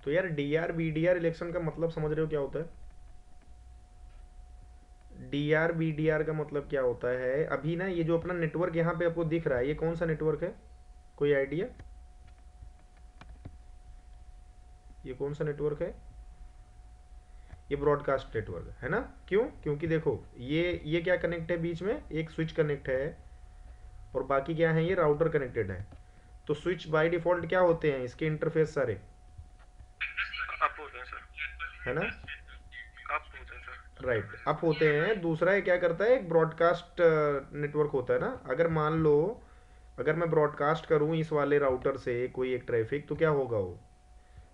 तो यार D R BDR election का मतलब समझ रहे हो क्या होता है? डीआर बीडीआर का मतलब क्या होता है? अभी ना ये जो अपना नेटवर्क यहाँ पे आपको दिख रहा है, ये कौन सा नेटवर्क है? कोई आइडिया? ये कौन सा नेटवर्क है? ये ब्रॉडकास्ट नेटवर्क है ना? क्यों? क्योंकि देखो ये क्या कनेक्ट है बीच में, एक स्विच कनेक्ट है और बाकी क्या है, ये राउटर कनेक्टेड है। तो स्विच बाय डिफॉल्ट क्या होते हैं इसके इंटरफेस सारे? अप होते हैं सर। है ना? अप होते हैं सर। राइट, अप होते हैं। दूसरा ये क्या करता है, एक ब्रॉडकास्ट नेटवर्क होता है ना। अगर मान लो, अगर मैं ब्रॉडकास्ट करूं इस वाले राउटर से कोई एक ट्रैफिक, तो क्या होगा वो?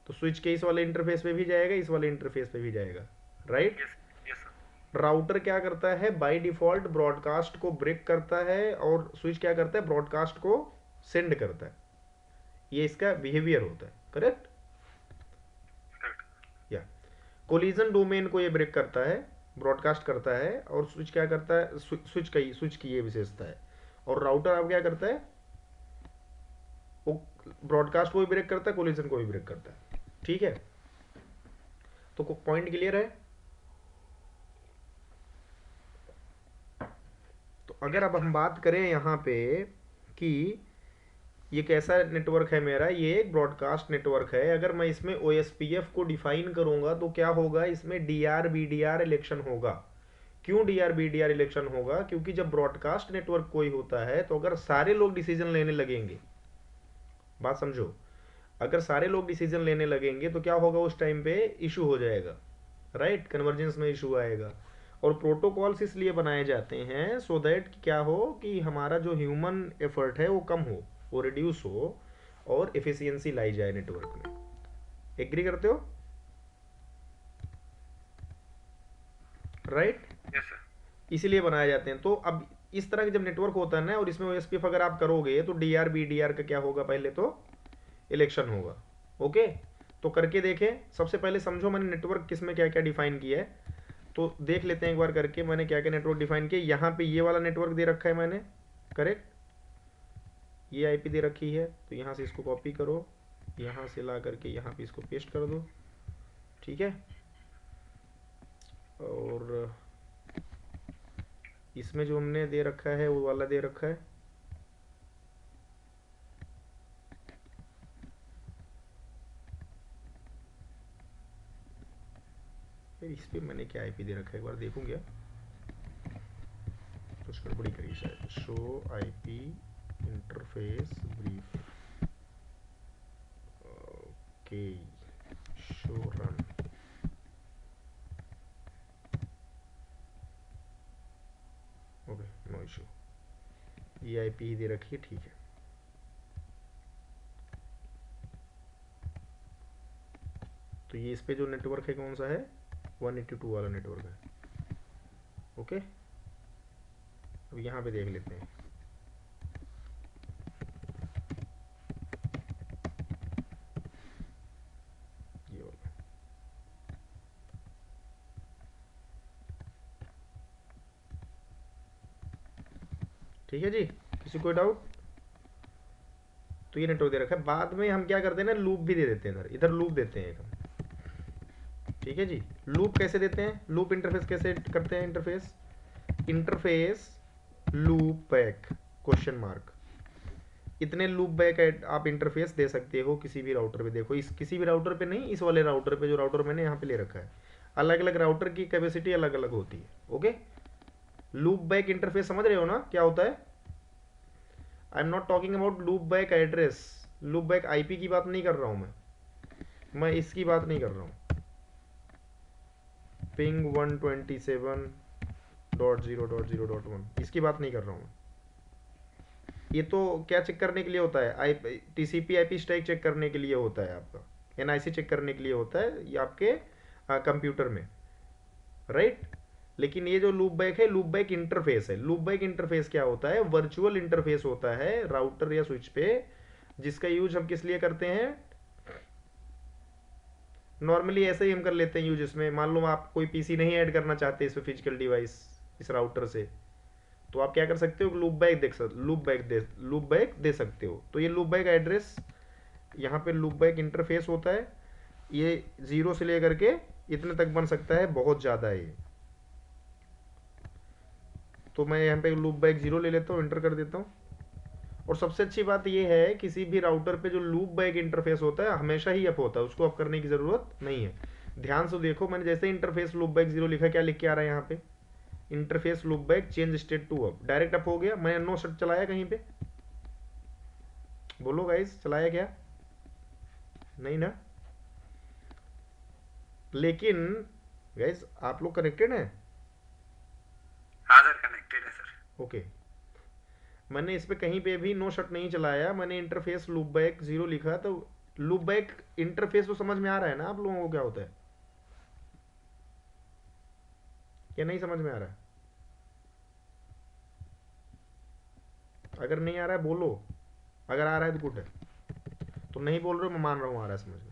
तो स्विच के इस वाले इंटरफेस पे भी जाएगा, इस वाले इंटरफेस पे भी जाएगा। Right. Yes. Yes sir. Router क्या करता है, बाय डिफॉल्ट ब्रॉडकास्ट को ब्रेक करता है, और स्विच क्या करता है, ब्रॉडकास्ट को सेंड करता है। ये इसका बिहेवियर होता है, करेक्ट? करेक्ट। या कोलिजन डोमेन को ये ब्रेक करता है, ब्रॉडकास्ट करता है, और स्विच क्या करता है, स्विच की ये विशेषता है। और राउटर अब क्या करता है, वो ब्रॉडकास्ट को भी ब्रेक करता है, कोलिजन को भी ब्रेक करता है। ठीक है? तो पॉइंट क्लियर है? तो अगर यस अब हम सर। बात करें यहाँ पे कि ये कैसा नेटवर्क है मेरा, ये एक ब्रॉडकास्ट नेटवर्क है। अगर मैं इसमें ओ को डिफाइन करूंगा तो क्या होगा, इसमें D R B D R election होगा। क्यों D R B D R election होगा? क्योंकि जब ब्रॉडकास्ट नेटवर्क कोई होता है तो अगर सारे लोग डिसीजन लेने लगेंगे, बात समझो, अगर सारे लोग डिसीजन लेने लगेंगे तो क्या होगा, उस टाइम पे इशू हो जाएगा। राइट, कन्वर्जेंस में इशू आएगा। और प्रोटोकॉल्स इसलिए बनाए जाते हैं सो दैट क्या हो, कि हमारा जो ह्यूमन एफर्ट है वो कम हो, वो रिड्यूस हो, और एफिशिएंसी लाई जाए नेटवर्क में। एग्री करते हो? राइट। Yes sir. इसीलिए बनाए जाते हैं। तो अब इस तरह के जब नेटवर्क होता है ना, और इसमें ओएसपीएफ अगर आप करोगे तो D R B D R का क्या होगा, पहले तो इलेक्शन होगा। ओके? तो करके देखें। सबसे पहले समझो मैंने नेटवर्क किस में क्या क्या डिफाइन किया है। तो देख लेते हैं एक बार करके मैंने क्या क्या नेटवर्क डिफाइन किया। यहाँ पे ये वाला नेटवर्क दे रखा है मैंने, करेक्ट? ये आईपी दे रखी है, तो यहाँ से इसको कॉपी करो, यहाँ से ला करके यहाँ पे इसको पेस्ट कर दो। ठीक है? और इसमें जो हमने दे रखा है वो वाला दे रखा है। फिर इस पे मैंने क्या आईपी दे रखा है, एक बार देखूँ क्या, कुछ गड़बड़ी करी शायद। Show IP interface brief. Okay, show run. Okay, no issue. ये आईपी ही दे रखी है, ठीक है। तो ये इस पे जो नेटवर्क है कौन सा है, 182 वाला नेटवर्क है। ओके, अब यहाँ पे देख लेते हैं। ये वाला, ठीक है जी। किसी कोई डाउट? तो ये नेटवर्क दे रखा है। बाद में हम क्या करते हैं ना, लूप भी दे देते हैं। इधर इधर लूप देते हैं एक हम। ठीक है जी। लूप कैसे देते हैं, लूप इंटरफेस कैसे करते हैं, interface, interface loop back question mark. इतने लूप बैक आप इंटरफेस दे सकते हो किसी भी राउटर पे। देखो इस किसी भी राउटर पे नहीं, इस वाले राउटर पे, जो राउटर मैंने यहाँ पे ले रखा है। अलग अलग राउटर की कैपेसिटी अलग अलग होती है। ओके? लूप बैक इंटरफेस समझ रहे हो ना क्या होता है? I am not talking about loop back address. Loop back IP की बात नहीं कर रहा हूँ मैं इसकी बात नहीं कर रहा हूँ। पिंग 127.0.0.1 इसकी बात नहीं कर रहा हूँ। ये तो क्या चेक करने के लिए होता है, आई टीसीपी आईपी स्टैक चेक करने के लिए होता है आपका, एनआईसी चेक करने के लिए होता है ये आपके कंप्यूटर में। राइट? लेकिन ये जो लूप बैक है, लूप बैक इंटरफेस है। लूप बैक इंटरफेस क्या होता है, वर्चुअल इंटरफेस होता है राउटर या स्विच पे, जिसका यूज हम किस लिए करते हैं, नॉर्मली ऐसे ही हम कर लेते हैं यूज। इसमें मान लो आप कोई पीसी नहीं ऐड करना चाहते इसमें, फिजिकल डिवाइस, इस राउटर से, तो आप क्या कर सकते हो, लूप बैक दे सकते हो। तो ये लूप बैक एड्रेस, यहाँ पे लूप बैक इंटरफेस होता है। ये 0 से लेकर के इतने तक बन सकता है, बहुत ज़्यादा है ये। तो मैं यहाँ पे लूप बाइक 0 ले लेता हूँ, इंटर कर देता हूँ। और सबसे अच्छी बात ये है, किसी भी राउटर पे जो लूप बैक इंटरफेस होता है हमेशा ही अप होता है, उसको अप करने की ज़रूरत नहीं है। ध्यान से देखो, मैंने जैसे इंटरफेस लूप बैक 0 लिखा, क्या लिख के आ रहा है यहाँ पे, interface loopback change state to up, direct up हो गया। मैंने नो सेट चलाया कहीं पे, बोलो गाइस, चलाया क्या? नहीं ना। लेकिन गाइस आप लोग कनेक्टेड हैं? हाँ सर, कनेक्टेड है सर। ओके। मैंने इस पे कहीं पे भी नो शट नहीं चलाया, मैंने इंटरफेस लूप बैक 0 लिखा। तो लूप बैक इंटरफेस तो समझ में आ रहा है ना आप लोगों को क्या होता है, क्या नहीं समझ में आ रहा है? अगर नहीं आ रहा है बोलो, अगर आ रहा है तो गुड है, तो नहीं बोल रहे हो मैं मान रहा हूँ आ रहा है समझ में।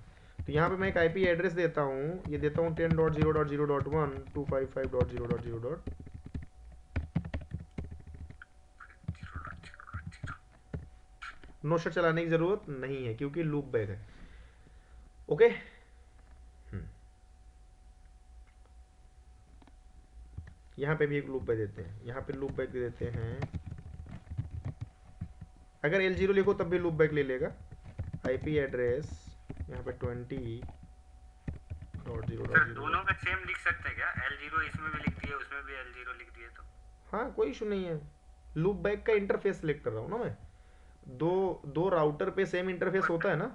तो यहाँ पे मैं एक आईपी एड्रेस देता हूँ, ये देता हूँ 10.0.0.1 255.0.0. नो शट चलाने की ज़रूरत नहीं है क्योंकि लूप बैक है। ओके। यहाँ पे भी एक लूप बैक देते हैं, यहाँ पे लूप बैक दे देते हैं। अगर L0 लिखो तब भी लूप बैक ले लेगा। आईपी एड्रेस यहाँ पे 20.0.0. सर दोनों में सेम लिख सकते हैं क्या? L0 इसमें भी लिख दिए, उसमें भी L0 लिख दिए तो? हाँ कोई इशू नहीं है, लूप बैक का इंटरफेस सेलेक्ट कर रहा हूँ ना मैं। दो दो राउटर पे सेम इंटरफेस होता है ना,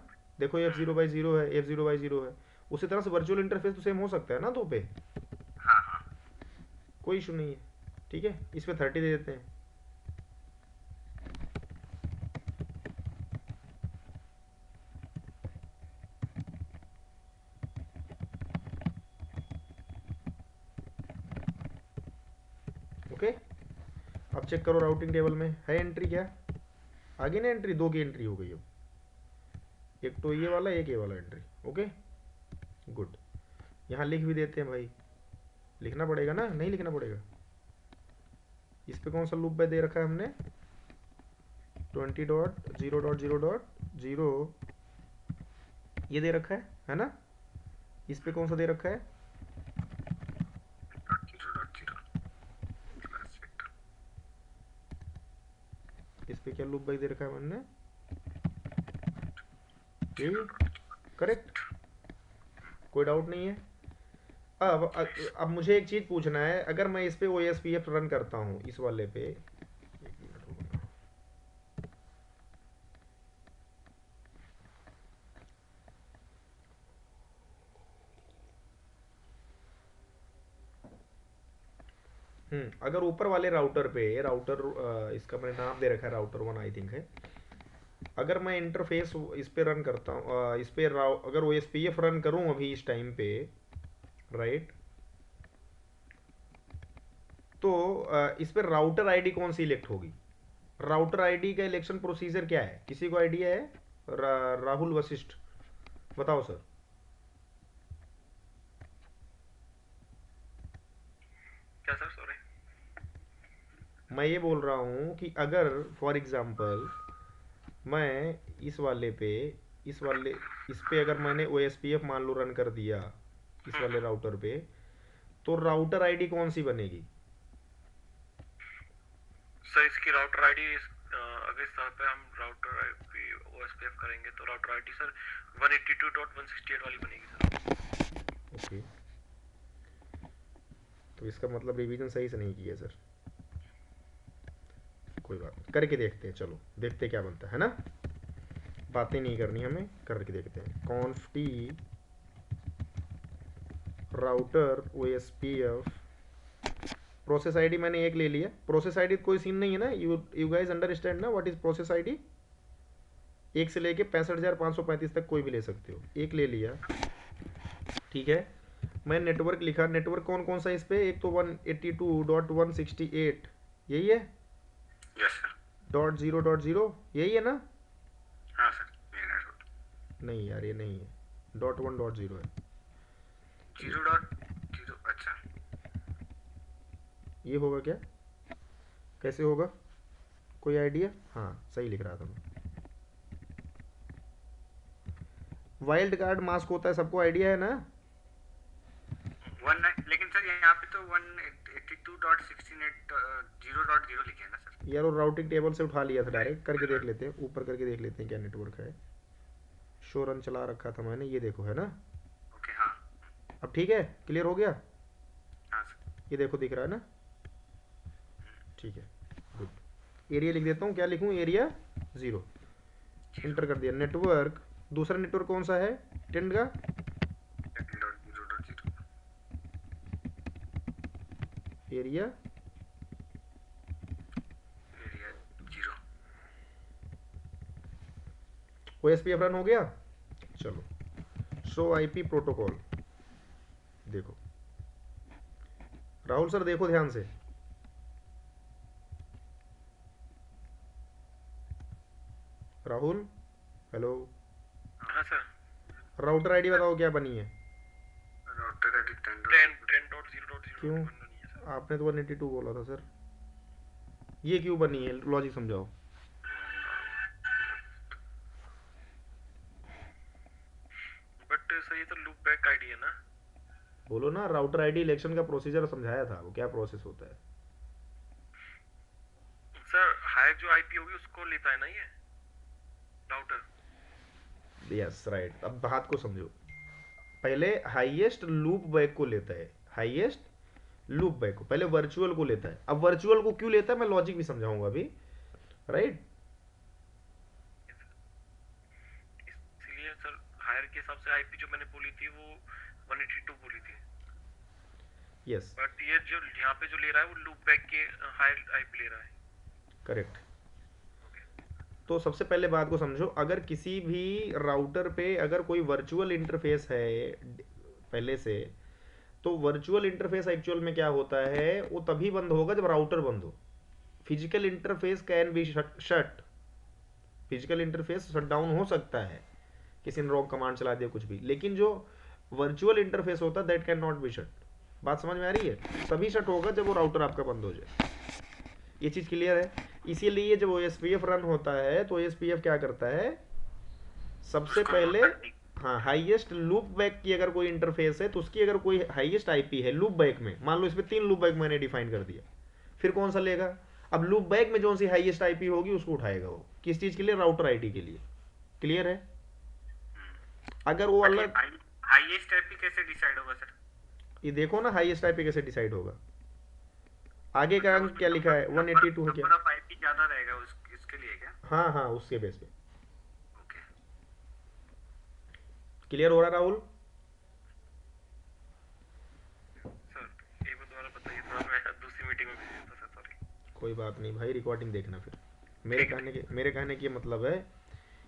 देखो F0/0 है, F0/0 है, उसी तरह से वर्चुअल इंटरफेस तो सेम हो सकता है ना दो पे, हाँ हाँ। कोई इशू नहीं है। ठीक है, इस पे 30 दे देते हैं। ओके। अब चेक करो राउटिंग टेबल में है एंट्री, क्या आगे ना एंट्री, दो की एंट्री हो गई अब, एक तो ये वाला एक ये वाला एंट्री। Okay good. यहाँ लिख भी देते हैं भाई, लिखना पड़ेगा ना, नहीं लिखना पड़ेगा। इस पे कौन सा लूप बैक दे रखा है हमने, 20.0.0.0 ये दे रखा है ना। इस पे कौन सा दे रखा है, इस पे क्या लूप बैक दे रखा है मैंने, यही करेक्ट, कोई डाउट नहीं है। अब मुझे एक चीज़ पूछना है, अगर मैं इस पे OSPF रन करता हूँ इस वाले पे, अगर ऊपर वाले राउटर पे, राउटर इसका मैंने नाम दे रखा है राउटर 1 आई थिंक है, अगर मैं इंटरफेस इस पे रन करता हूँ, इस पे अगर OSPF रन करूँ अभी इस टाइम पे, राइट, तो इस पे राउटर आईडी कौन सी इलेक्ट होगी, राउटर आईडी का इलेक्शन प्रोसीजर क्या है, किसी को आइडिया है? राहुल वशिष्ठ बताओ सर। क्या सर? सॉरी। मैं ये बोल रहा हूँ कि अगर फॉर एग्जांपल मैं इस वाले इस पे अगर मैंने OSPF मान लो रन कर दिया इस वाले राउटर पे, तो राउटर आईडी कौन सी बनेगी? सर इसकी राउटर आईडी अगर इस तरह पे हम राउटर आईपी OSPF करेंगे तो राउटर आईडी सर 182.168 वाली बनेगी सर। ओके, तो इसका मतलब रिवीजन सही से नहीं किया सर, कोई बात नहीं, करके देखते हैं, चलो देखते क्या बनता है ना, बातें नहीं करनी हमें, करके देखते हैं। Conf t router OSPF, process ID मैंने एक ले लिया, प्रोसेस आईडी कोई सीन नहीं है ना, यू गाइस अंडरस्टैंड ना व्हाट इज प्रोसेस आईडी, एक से लेके 65,535 तक कोई भी ले सकते हो, एक ले लिया। ठीक है, मैं नेटवर्क लिखा, नेटवर्क कौन कौन सा इस पे, एक तो 182.168 यही है, यस सर। .0.0 यही है ना, हाँ सर, ये नेटवर्क नहीं यार ये नहीं है, .1.0 है, 0.0। अच्छा, ये होगा क्या, कैसे होगा, कोई आइडिया? हाँ सही लिख रहा था मैं, वाइल्ड कार्ड मास्क होता है, सबको आइडिया है ना? लेकिन सर यहाँ पे तो 182.16.0.0 लिखे हैं ना सर। यार वो राउटिंग टेबल से उठा लिया था, डायरेक्ट करके देख लेते हैं, ऊपर करके देख लेते हैं क्या नेटवर्क है। शो रन चला रखा था मैंने, ये देखो है ना। ओके हाँ। अब ठीक है, क्लियर हो गया? हाँ सर। ये देखो दिख रहा है ना, ठीक है गुड। एरिया लिख देता हूँ, क्या लिखूँ? एरिया 0 इंटर कर दिया। नेटवर्क, दूसरा नेटवर्क कौन सा है? 10 का 10.0.0 एरिया एरिया 0। OSPF रन हो गया। चलो शो आईपी प्रोटोकॉल देखो, राहुल सर देखो ध्यान से। राहुल हेलो, हाँ सर। राउटर आईडी बताओ क्या बनी है? राउटर आईडी 10.0.0 क्यों? बनी है सर। आपने तो 182 बोला था सर, ये क्यों बनी है? लॉजिक समझाओ। बट सर ये तो लूप बैक आईडी है ना। बोलो ना, राउटर आईडी इलेक्शन का प्रोसीजर समझाया था, वो क्या प्रोसेस होता है। सर हायर जो आईपी होगी उसको लेता है ना ये राउटर। Yes right. अब बात को समझो, पहले हाईएस्ट लूप बैक को लेता है, हाईएस्ट लूप बैक को पहले वर्चुअल को लेता है। अब वर्चुअल को क्यों लेता है मैं लॉजिक भी समझाऊंगा अभी, राइट? इसलिए सर हायर के हिसाब से आईपी जो मैंने बोली थी वो 182 बोली थी। यस बट ये जो यहाँ पे जो ले रहा है वो लूप बैक के हायर आईपी ले रहा है। करेक्ट। तो सबसे पहले बात को समझो, अगर किसी भी राउटर पे अगर कोई वर्चुअल इंटरफेस है पहले से, तो वर्चुअल इंटरफेस एक्चुअल में क्या होता है, वो तभी बंद होगा जब राउटर बंद हो। Physical interface can be shut, physical interface shut down हो सकता है, किसी ने रॉन्ग कमांड चला दिया कुछ भी, लेकिन जो वर्चुअल इंटरफेस होता है that can not be shut. बात समझ में आ रही है? तभी शट होगा जब वो राउटर आपका बंद हो जाए। ये चीज़ क्लियर है? इसीलिए जब OSPF रन होता है तो OSPF क्या करता है, सबसे पहले हाँ हाईएस्ट लूप बैक की अगर कोई इंटरफेस है तो उसकी अगर कोई हाईएस्ट आईपी है लूप बैक में, मान लो इसमें 3 लूप बैक मैंने डिफाइन कर दिया, फिर कौन सा लेगा? अब लूप बैक में जो सी हाईएस्ट आईपी होगी उसको उठाएगा वो, किस चीज़ के लिए? राउटर आईडी के लिए। क्लियर है? अगर वो अलग हाईएस्ट आईपी कैसे डिसाइड होगा सर? ये देखो ना, हाईएस्ट आईपी कैसे डिसाइड होगा, आगे का अंक क्या लिखा है? 182 है क्या? नंबर ऑफ आईपी ज्यादा रहेगा इसके लिए क्या? हाँ हाँ उसके बेस पे। ओके क्लियर हो रहा राहुल? सर एक बार दोबारा बताइए, थोड़ा मैं दूसरी मीटिंग में बिजी था सर, सॉरी। कोई बात नहीं भाई, रिकॉर्डिंग देखना फिर। मेरे कहने के मतलब है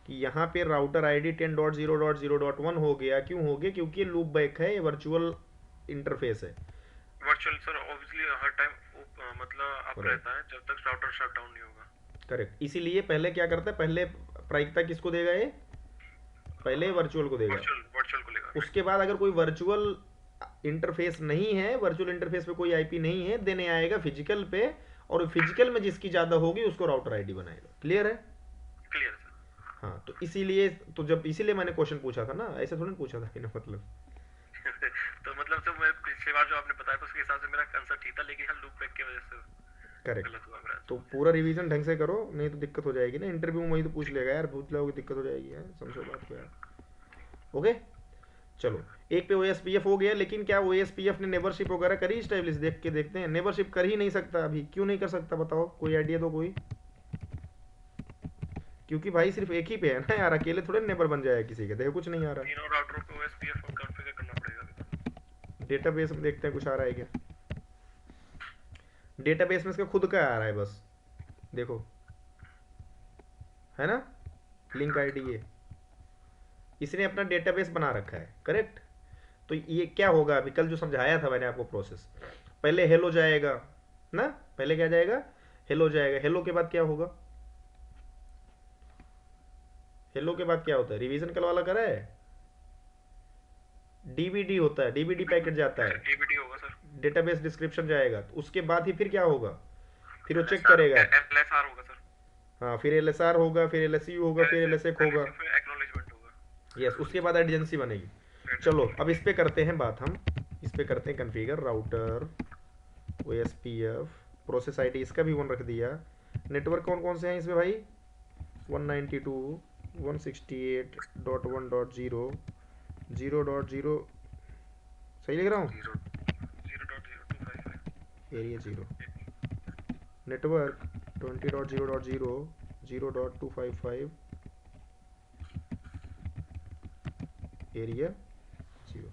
कि यहाँ पे राउटर आईडी 10.0.0.1 हो गया। क्यों हो गया? क्योंकि लूप बैक है, वर्चुअल इंटरफेस है। वर्चुअल सर ऑब्वियसली हर टाइम मतलब अप रहता है जब तक राउटर शट डाउन नहीं होगा। करेक्ट। इसीलिए पहले क्या करता है, पहले प्रायिकता किसको देगा ये? पहले वर्चुअल को देगा, वर्चुअल को लेगा। उसके बाद अगर कोई वर्चुअल इंटरफेस नहीं है, वर्चुअल इंटरफेस पे कोई आईपी नहीं है, देने आएगा फिजिकल पे, और फिजिकल में जिसकी ज्यादा होगी उसको राउटर आईडी बनाएगा। क्लियर है? Clear sir. हाँ तो इसीलिए, तो जब इसीलिए मैंने क्वेश्चन पूछा था ना, ऐसे थोड़ी पूछा था मैंने, मतलब तो मतलब सर मैं पिछली बार जो आपने बताया था उसके हिसाब से मेरा आंसर ठीक था, लेकिन लूप बैक की वजह से करेक्ट। गलत हुआ मेरा। तो पूरा रिवीजन ढंग से करो, नहीं तो दिक्कत हो जाएगी ना, इंटरव्यू में वही तो पूछ लेगा यार, पूछ लोगे दिक्कत हो जाएगी यार, समझो बात को यार। ओके चलो, एक पे OSPF हो गया, लेकिन क्या OSPF ने नेबरशिप वगैरह करी स्टैब्लिश? देख के देखते हैं। नेबरशिप कर ही नहीं सकता अभी, क्यों नहीं कर सकता बताओ, कोई आइडिया दो कोई? क्योंकि भाई सिर्फ एक ही पे है ना यार, अकेले थोड़े नेबर बन जाएगा किसी के, देखो कुछ नहीं आ रहा। तीनों राउटरों पे OSPF कॉन्फ़िगर करना पड़ेगा। डेटाबेस में देखते हैं कुछ आ रहा है क्या। डेटाबेस में इसका खुद का आ रहा है बस, देखो है ना, लिंक आईडी ये इसने अपना डेटाबेस बना रखा है। करेक्ट। तो ये क्या होगा, अभी कल जो समझाया था मैंने आपको प्रोसेस, पहले हेलो जाएगा ना, पहले क्या जाएगा? हेलो जाएगा। हेलो के बाद क्या होगा? हेलो के बाद क्या होता है? रिवीजन कल वाला करा है, डीबीडी होता है, डीबीडी पैकेट जाता है, डीबीडी होगा सर। डेटाबेस डिस्क्रिप्शन जाएगा, तो उसके बाद ही फिर क्या होगा? फिर वो चेक करेगा, एलएसआर होगा सर। हाँ फिर LSR होगा, फिर LSU होगा, फिर LSEC होगा, फिर एक्नॉलेजमेंट होगा। यस, उसके बाद एडजेंसी बनेगी। चलो अब इस पे करते हैं बात हम, इस पे करते हैं configure router O S P F process ID, इसका भी वन रख दिया। नेटवर्क कौन कौन से हैं इसमें भाई? 192.168.1.0 0.0, सही लिख रहा हूँ? 0.0255 एरिया 0, नेटवर्क 20.0.0 0.255, एरिया 0।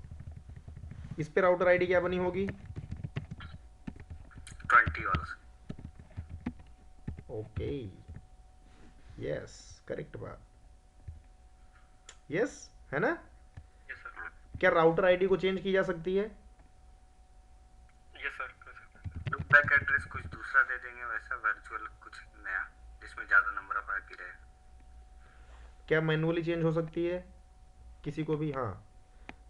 इस पे राउटर आईडी क्या बनी होगी? 20 वाला। ओके, यस, करेक्ट बात, यस, है ना? यस सर, क्या राउटर आईडी को चेंज की जा सकती है? यस सर, कर सकते हैं सर। लूप बैक एड्रेस कुछ दूसरा दे देंगे वैसा, वर्चुअल कुछ नया जिसमें ज़्यादा नंबर ऑफ आईपी रहे। क्या मैनुअली चेंज हो सकती है किसी को भी? हाँ।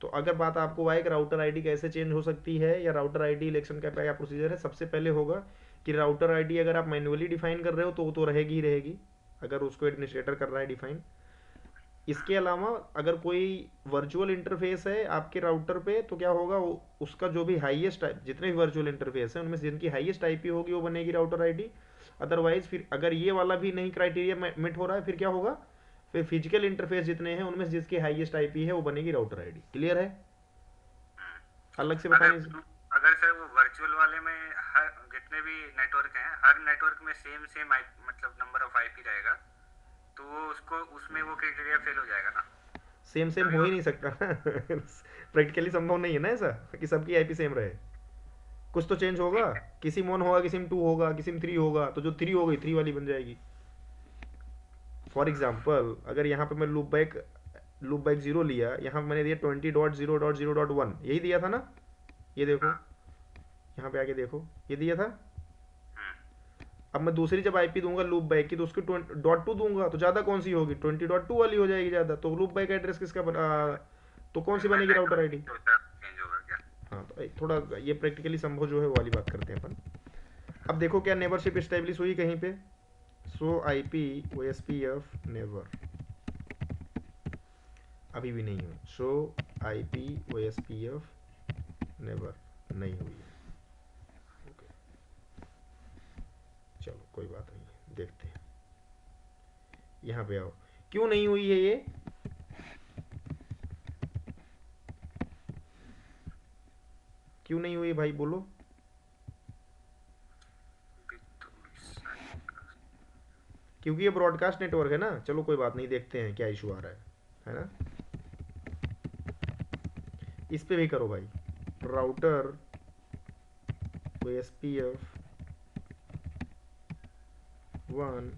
तो अगर बात आपको आए कि राउटर आईडी कैसे चेंज हो सकती है या राउटर आईडी इलेक्शन का क्या प्रोसीजर है, सबसे पहले होगा कि राउटर आईडी अगर आप मैन्युअली डिफाइन कर रहे हो तो वो तो रहेगी ही रहेगी, अगर उसको एडमिनिस्ट्रेटर कर रहा है डिफाइन। इसके अलावा अगर कोई वर्चुअल इंटरफेस है आपके राउटर पे तो क्या होगा, उसका जो भी हाईएस्ट, जितने भी वर्चुअल इंटरफेस है उनमें से जिनकी हाईएस्ट आईपी होगी वो बनेगी राउटर आईडी। अदरवाइज फिर अगर ये वाला भी नहीं क्राइटेरिया मिट हो रहा है फिर क्या होगा, फिर फिजिकल इंटरफेस जितने हैं उनमें से जिसकी हाईएस्ट आईपी है वो बनेगी राउटर आईडी। क्लियर है? अलग से बताने से। अगर सर वो वर्चुअल वाले में हर जितने भी नेटवर्क हैं, हर नेटवर्क में सेम सेम मतलब नंबर ऑफ आईपी रहेगा, तो वो उसको उसमें वो क्राइटेरिया फेल हो जाएगा ना। सेम सेम तभी हो वो ही नहीं सकता ना प्रैक्टिकली संभव नहीं है ना ऐसा कि सबकी आईपी सेम रहे, कुछ तो चेंज होगा। ठीक है। किसी में 1 होगा, किसी में 2 होगा, किसी में 3 होगा, तो जो 3 हो गई 3 वाली बन जाएगी। फॉर एग्जाम्पल अगर यहाँ पे मैं लूप बैक 0 लिया, यहाँ मैंने दिया 20.0.0.1, यही दिया था ना? ये देखो, हाँ। यहाँ पे आके देखो, ये दिया था। हम्म, अब मैं दूसरी जब आईपी दूंगा लूप बैक की तो उसकी .2 दूंगा, तो ज़्यादा कौन सी होगी? 20.2 वाली हो जाएगी ज़्यादा, तो लूप बैक एड्रेस किसका तो कौन सी फिर मैं बनेगी राउटर नेटवर्क आईडी? चेंज होगा क्या? हाँ, तो थोड़ा ये प्रैक्टिकली संभव जो है वो वाली बात करते हैं अपन। अब देखो क्या नेबरशिप इस्टेब्लिश हुई कहीं पे? So I P O S P F neighbour, अभी भी नहीं हुई। So I P O S P F neighbour नहीं हुई है। ओके, चलो कोई बात नहीं, देखते हैं। यहाँ पे आओ, क्यों नहीं हुई है ये? क्यों नहीं हुई भाई, बोलो। क्योंकि ये ब्रॉडकास्ट नेटवर्क है ना। चलो कोई बात नहीं, देखते हैं क्या इशू आ रहा है ना? इस पे भी करो भाई, router O S P F 1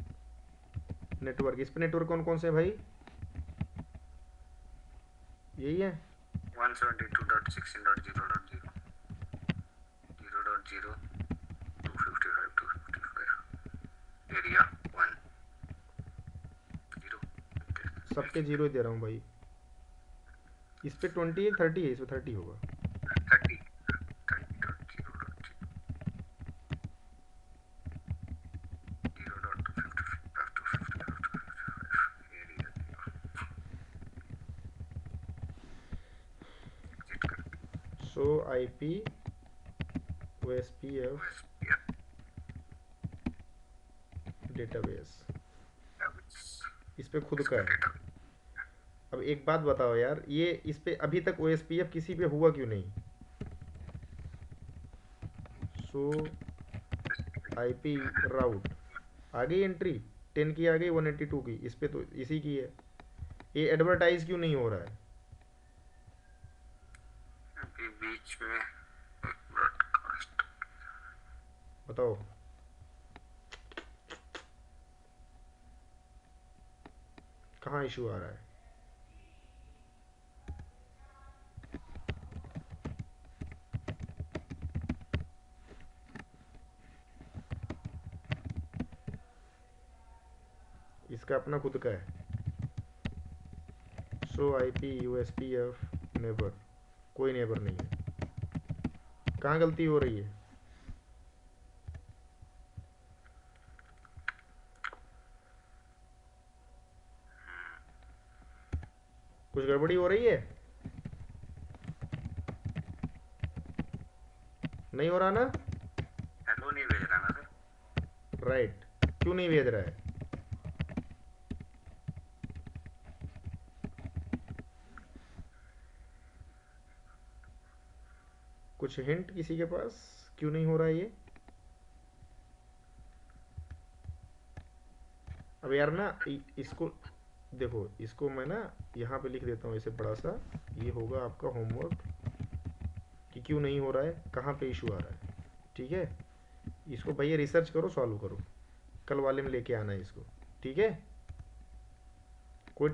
network, इस पे नेटवर्क कौन कौन से है भाई? यही है 172.16.0.0 0.0 255 एरिया 1 0। सबके 0 ही दे रहा हूँ भाई। इस पे 20 है, 30 है, इस पे 30 होगा। 30 30.0.0 एरिया एग्जिट कर so I P O S P F database, इस पे खुद का इसका है। डेटा। अब एक बात बताओ यार, ये इस पे अभी तक ओ एस पी एफ किसी पे हुआ क्यों नहीं? सो आई पी राउट आ गई एंट्री, 10 की आ गई, 182 की, इस पे तो इसी की है। ये एडवर्टाइज क्यों नहीं हो रहा है? अभी बीच में ब्रॉडकास्ट बताओ, कहाँ इशू आ रहा है? इसका अपना खुद का है। So I P O S P F neighbour, कोई नेबर नहीं है। कहाँ गलती हो रही है? कुछ गड़बड़ी हो रही है? नहीं हो रहा ना? हेलो नहीं भेज रहा ना सर। राइट, क्यों नहीं भेज रहा है? कुछ हिंट किसी के पास, क्यों नहीं हो रहा है ये? अब यार ना इसको देखो, इसको मैं ना यहाँ पे लिख देता हूँ इसे बड़ा सा। ये होगा आपका होमवर्क कि क्यों नहीं हो रहा है, कहाँ पे इशू आ रहा है। ठीक है, इसको भैया रिसर्च करो, सॉल्व करो, कल वाले में लेके आना है इसको। ठीक है, कोई